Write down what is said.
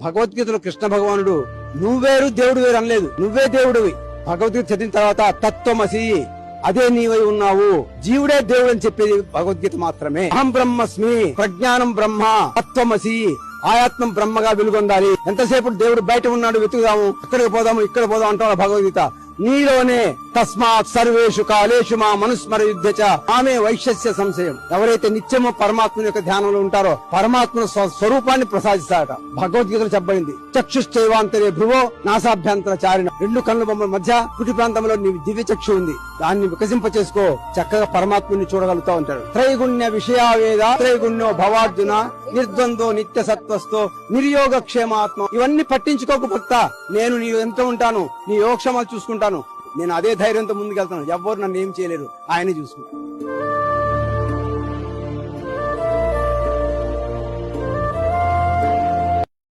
భగవద్గీతలో కృష్ణ భగవానుడు నువ్వేరు దేవుడు వేరు అనలేదు, నువ్వే దేవుడివి. భగవద్గీత చదివిన తర్వాత తత్వమసి, అదే నీవై ఉన్నావు, జీవుడే దేవుడు అని చెప్పేది భగవద్గీత మాత్రమే. అహం బ్రహ్మస్మి, ప్రజ్ఞానం బ్రహ్మ, తత్వమసి, ఆయాత్మం బ్రహ్మగా వెలుగొందాలి. ఎంతసేపు దేవుడు బయట ఉన్నాడు, వెతుకుదాము, అక్కడికి పోదాము, ఇక్కడ పోదాం అంటాడు భగవద్గీత. నీలోనే తస్మాత్ సర్వేషు కాలేషు మా మనుస్మర యుద్ధచ ఆమె వైశ్యస్య సంశయం. ఎవరైతే నిత్యము పరమాత్మ యొక్క ధ్యానంలో ఉంటారో పరమాత్మ స్వరూపాన్ని ప్రసాదిస్తారట. భగవద్గీతలో చెప్పబడింది, చక్షుశ్చైవాంతరే భ్రువో నాసాభ్యంతర చారిణ. రెండు కన్నుల బొమ్మల మధ్య కుటి ప్రాంతంలో నీ దివ్య చక్షు ఉంది, దాన్ని వికసింప చేసుకో, చక్కగా పరమాత్మని చూడగలుగుతా ఉంటాడు. త్రైగుణ్య విషయావేద త్రైగుణ్యో భవార్జున నిర్ద్వందో నిత్య సత్వస్తో నిర్యోగ క్షేమాత్మ. ఇవన్నీ పట్టించుకోకు భక్త, నేను నీ ఎంత ఉంటాను, నీ యోగక్షేమాలు చూసుకుంటాను. నేను అదే ధైర్యంతో ముందుకెళ్తాను, ఎవ్వరు నన్ను ఏం చేయలేరు, ఆయనే చూసుకుంటాను.